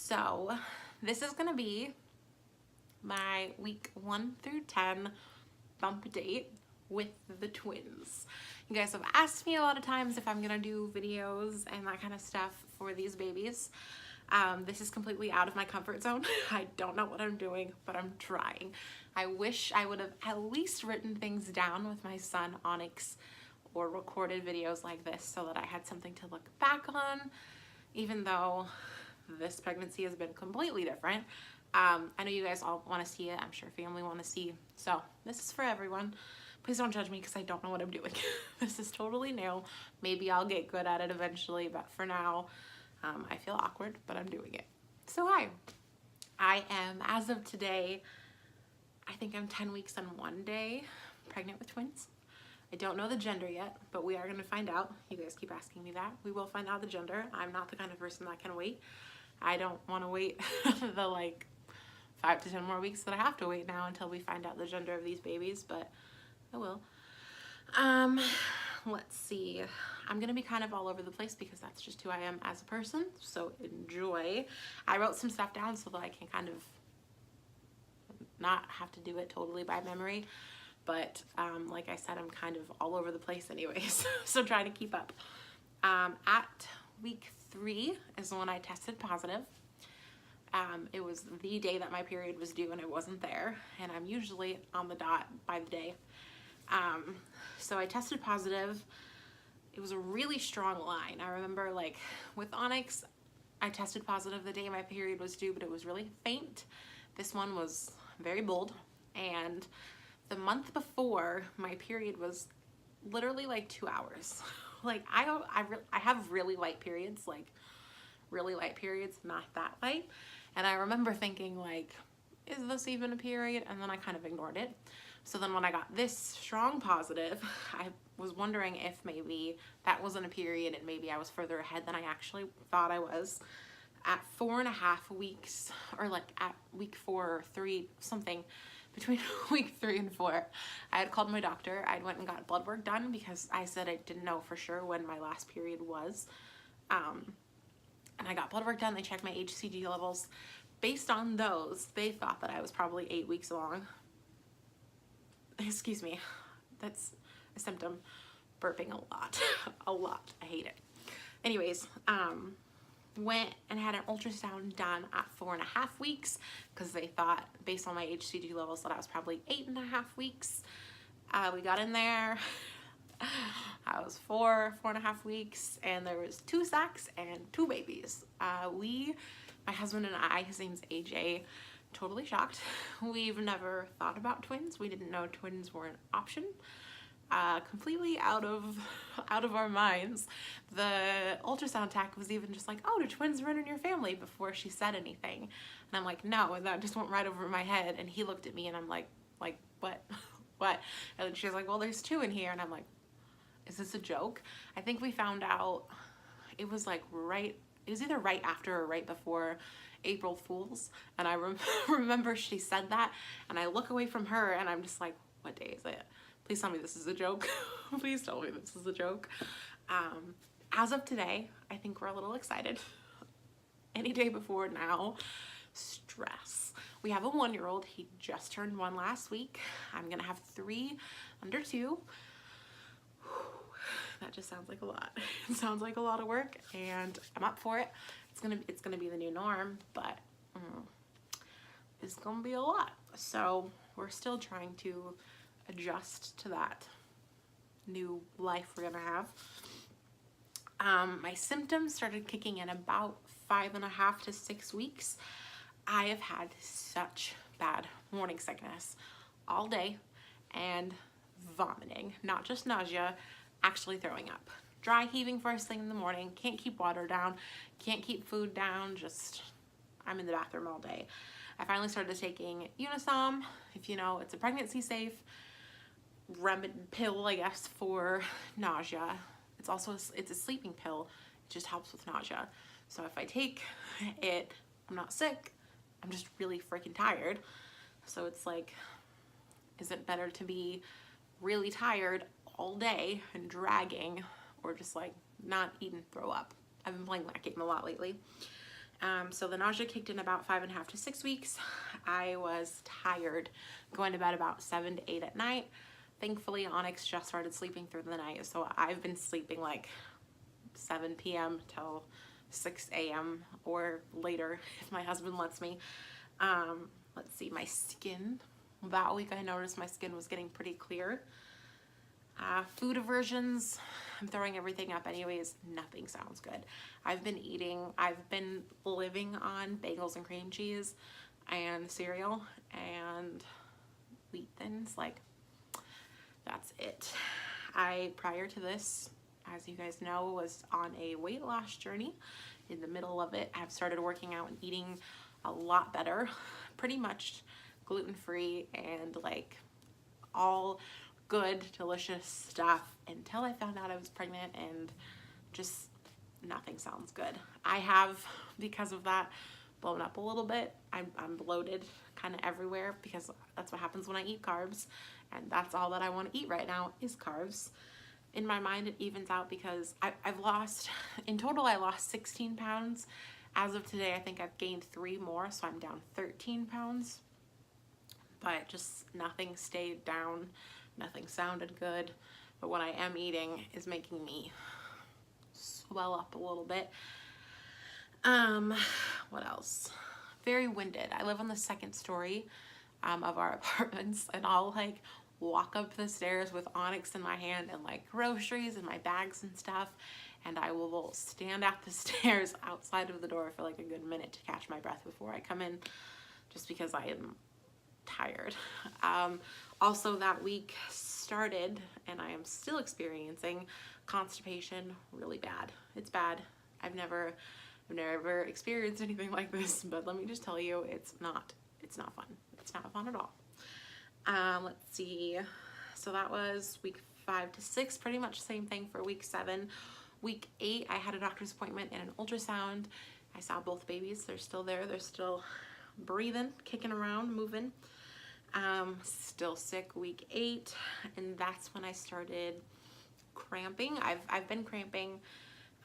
So this is gonna be my week 1 through 10 bump date with the twins. You guys have asked me a lot of times if I'm gonna do videos and that kind of stuff for these babies. This is completely out of my comfort zone. I don't know what I'm doing, but I'm trying. I wish I would have at least written things down with my son Onyx or recorded videos like this so that I had something to look back on, even though this pregnancy has been completely different. I know you guys all want to see it. I'm sure family want to see. So this is for everyone. Please don't judge me because I don't know what I'm doing. This is totally new. Maybe I'll get good at it eventually, but for now, I feel awkward, but I'm doing it. So hi, I am, as of today, I think I'm 10 weeks and 1 day pregnant with twins. I don't know the gender yet, but we are going to find out. You guys keep asking me that. We will find out the gender. I'm not the kind of person that can wait. I don't want to wait the like 5 to 10 more weeks that I have to wait now until we find out the gender of these babies, but I will. Let's see. I'm gonna be kind of all over the place because that's just who I am as a person, so enjoy. I wrote some stuff down so that I can kind of not have to do it totally by memory, but like I said, I'm kind of all over the place anyways, so try to keep up. At week 3 is when I tested positive. It was the day that my period was due and it wasn't there, and I'm usually on the dot by the day. So I tested positive. It was a really strong line. I remember, like, with Onyx, I tested positive the day my period was due, but it was really faint. This one was very bold, and the month before, my period was literally like 2 hours. Like, I have really light periods, like really light periods, not that light. And I remember thinking, like, is this even a period? And then I kind of ignored it. So then when I got this strong positive, I was wondering if maybe that wasn't a period and maybe I was further ahead than I actually thought I was. At 4.5 weeks, or like at week 4 or 3, something between week 3 and 4, I had called my doctor. I went and got blood work done because I said I didn't know for sure when my last period was. And I got blood work done. They checked my HCG levels. Based on those, they thought that I was probably 8 weeks along. Excuse me, that's a symptom. Burping a lot, a lot. I hate it. Anyways, went and had an ultrasound done at 4.5 weeks because they thought, based on my HCG levels, that I was probably 8.5 weeks. We got in there. I was 4.5 weeks, and there was 2 sacs and 2 babies. My husband and I, his name's AJ, totally shocked. We've never thought about twins. We didn't know twins were an option. Completely out of our minds. The ultrasound tech was even just like, oh, do twins run in your family, before she said anything. And I'm like, no, and that just went right over my head. And he looked at me and I'm like, what? What? And then she's like, well, there's 2 in here. And I'm like, is this a joke? I think we found out, it was like it was either right after or right before April Fool's. And I remember she said that, and I look away from her and I'm just like, what day is it? Please tell me this is a joke. Please tell me this is a joke. As of today, I think we're a little excited. Any day before now, stress. We have a 1-year-old. He just turned 1 last week. I'm gonna have 3 under 2. That just sounds like a lot. It sounds like a lot of work, and I'm up for it. It's gonna be the new norm, but it's gonna be a lot. So we're still trying to adjust to that new life we're gonna have. My symptoms started kicking in about 5.5 to 6 weeks. I have had such bad morning sickness all day and vomiting, not just nausea, actually throwing up. Dry heaving first thing in the morning, can't keep water down, can't keep food down, just I'm in the bathroom all day. I finally started taking Unisom. If you know, it's a pregnancy safe pill, I guess, for nausea. It's also it's a sleeping pill. It just helps with nausea. So if I take it, I'm not sick, I'm just really freaking tired. So it's like, is it better to be really tired all day and dragging, or just like not eat and throw up? I've been playing that game a lot lately. So the nausea kicked in about 5.5 to 6 weeks. I was tired, going to bed about 7 to 8 at night. Thankfully, Onyx just started sleeping through the night, so I've been sleeping like 7 p.m. till 6 a.m. or later if my husband lets me. Let's see, my skin. That week I noticed my skin was getting pretty clear. Food aversions, I'm throwing everything up anyways. Nothing sounds good. I've been living on bagels and cream cheese and cereal and wheat thins. Like, that's it. Prior to this, as you guys know, was on a weight loss journey. In the middle of it, I've started working out and eating a lot better. Pretty much gluten-free and like all good, delicious stuff until I found out I was pregnant, and just nothing sounds good. I have, because of that, blown up a little bit. I'm bloated kind of everywhere because that's what happens when I eat carbs, and that's all that I want to eat right now is carbs. In my mind, it evens out because I've lost, in total, I lost 16 pounds. As of today, I think I've gained 3 more, so I'm down 13 pounds. But just nothing stayed down, nothing sounded good. But what I am eating is making me swell up a little bit. What else? Very winded. I live on the 2nd story of our apartments, and I'll like walk up the stairs with Onyx in my hand and like groceries and my bags and stuff, and I will stand at the stairs outside of the door for like a good minute to catch my breath before I come in, just because I am tired. Also, that week started, and I am still experiencing constipation really bad. It's bad. I've never experienced anything like this, but let me just tell you, it's not fun. It's not fun at all. Let's see. So that was week 5 to 6, pretty much same thing for week 7. Week 8, I had a doctor's appointment and an ultrasound. I saw both babies. They're still there. They're still breathing, kicking around, moving. Still sick week 8, and that's when I started cramping. I've been cramping,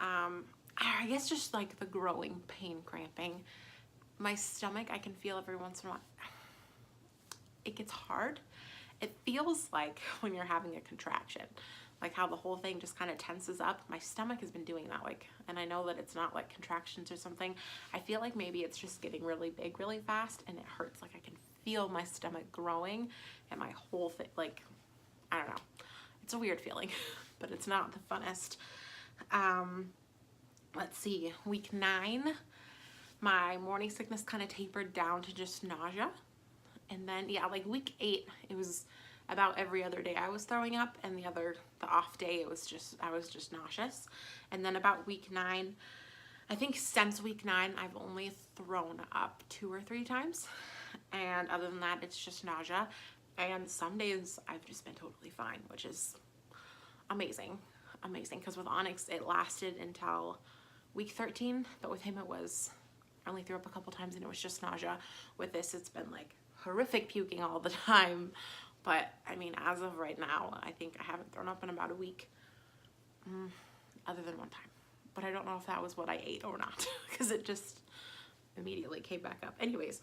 I guess just like the growing pain cramping. My stomach, I can feel every once in a while. It gets hard. It feels like when you're having a contraction, like how the whole thing just kind of tenses up. My stomach has been doing that, like, and I know that it's not like contractions or something. I feel like maybe it's just getting really big really fast, and it hurts. Like I can feel my stomach growing and my whole thing, like, I don't know. It's a weird feeling, but it's not the funnest. Let's see, week 9, my morning sickness kind of tapered down to just nausea. And then, yeah, like week 8, it was about every other day I was throwing up, and the off day, I was just nauseous. And then about week 9, I think since week 9, I've only thrown up 2 or 3 times. And other than that, it's just nausea. And some days I've just been totally fine, which is amazing. Amazing, because with Onyx, it lasted until week 13, but with him, I only threw up a couple times and it was just nausea. With this, it's been like horrific puking all the time. But I mean, as of right now, I think I haven't thrown up in about a week, other than one time. But I don't know if that was what I ate or not, because it just immediately came back up. Anyways,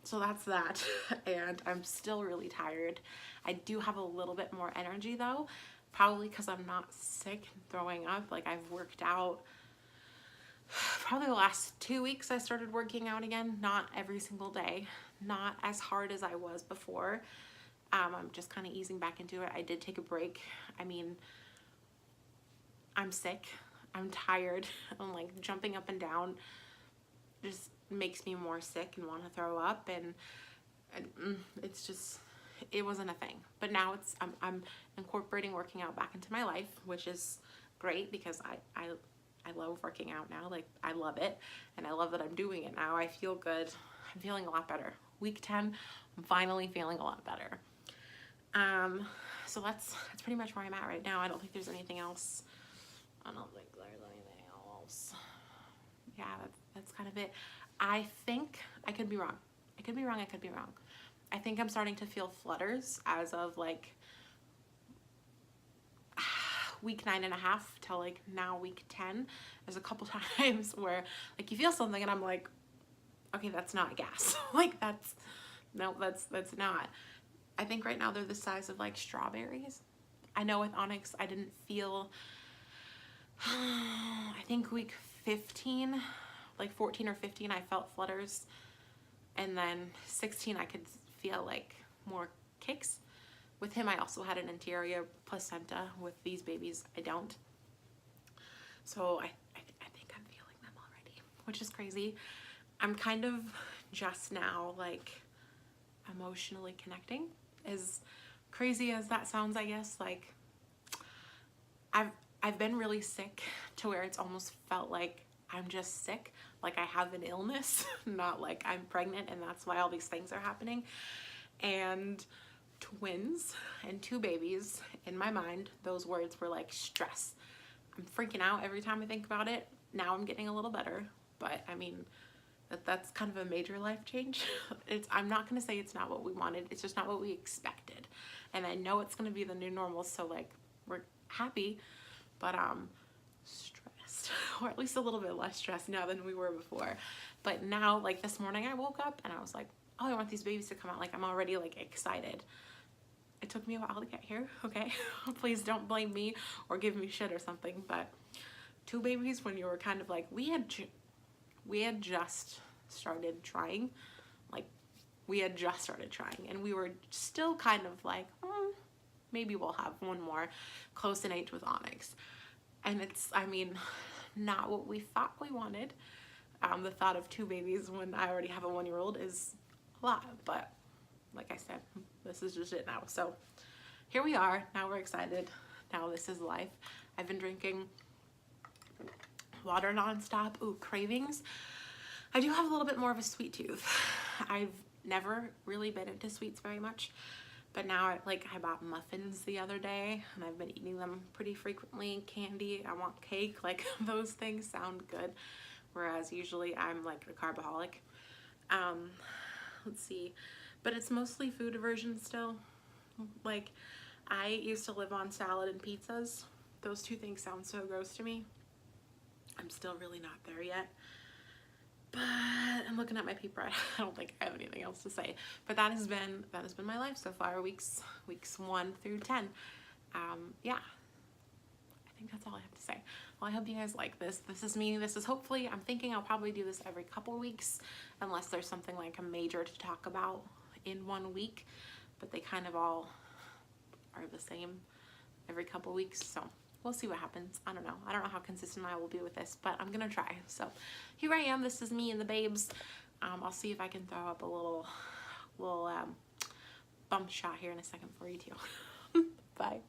so that's that. And I'm still really tired. I do have a little bit more energy though, probably because I'm not sick and throwing up. Like, I've worked out probably the last 2 weeks. I started working out again, not every single day, not as hard as I was before. I'm just kind of easing back into it. I did take a break. I mean, I'm sick, I'm tired, I'm like jumping up and down, just makes me more sick and want to throw up, and it's just, it wasn't a thing. But now I'm incorporating working out back into my life, which is great, because I love working out now. Like, I love it, and I love that I'm doing it now. I feel good. I'm feeling a lot better. Week 10, I'm finally feeling a lot better. So that's pretty much where I'm at right now. I don't think there's anything else. I don't think there's anything else. Yeah, that's kind of it. I think, I could be wrong. I could be wrong. I think I'm starting to feel flutters as of like week 9.5 till like now week 10, there's a couple times where like you feel something and I'm like, okay, that's not gas. Like that's not. I think right now they're the size of like strawberries. I know with Onyx I didn't feel, I think week 15, like 14 or 15, I felt flutters, and then 16 I could feel like more kicks. With him I also had an anterior placenta. With these babies I don't. So I think I'm feeling them already, which is crazy. I'm kind of just now like emotionally connecting. As crazy as that sounds, I guess, like I've been really sick to where it's almost felt like I'm just sick, like I have an illness, not like I'm pregnant and that's why all these things are happening. And twins and 2 babies, in my mind, those words were like stress. I'm freaking out every time I think about it. Now I'm getting a little better, but I mean, that's kind of a major life change. I'm not gonna say it's not what we wanted, it's just not what we expected. And I know it's gonna be the new normal, so like we're happy, but stressed, or at least a little bit less stressed now than we were before. But now, like this morning I woke up and I was like, oh, I want these babies to come out. Like I'm already like excited. It took me a while to get here, okay? Please don't blame me or give me shit or something, but 2 babies when you were kind of like, we had just started trying, like we had just started trying, and we were still kind of like, maybe we'll have one more close in age with Onyx. And it's, I mean, not what we thought we wanted. The thought of 2 babies when I already have a 1-year-old is a lot, but like I said, this is just it now. So here we are. Now we're excited. Now this is life. I've been drinking water nonstop. Ooh, cravings. I do have a little bit more of a sweet tooth. I've never really been into sweets very much, but now I bought muffins the other day and I've been eating them pretty frequently. Candy, I want cake, like those things sound good. Whereas usually I'm like a carbaholic. Let's see, but it's mostly food aversion still. Like I used to live on salad and pizzas. Those 2 things sound so gross to me. I'm still really not there yet, but I'm looking at my paper. I don't think I have anything else to say, but that has been my life so far, weeks 1 through 10. Yeah, I think that's all I have to say. Well, I hope you guys like this. This is me. This is hopefully, I'm thinking I'll probably do this every couple weeks unless there's something like a major to talk about in 1 week, but they kind of all are the same every couple weeks, so we'll see what happens. I don't know how consistent I will be with this, but I'm gonna try. So here I am. This is me and the babes. I'll see if I can throw up a little bump shot here in a second for you too. Bye.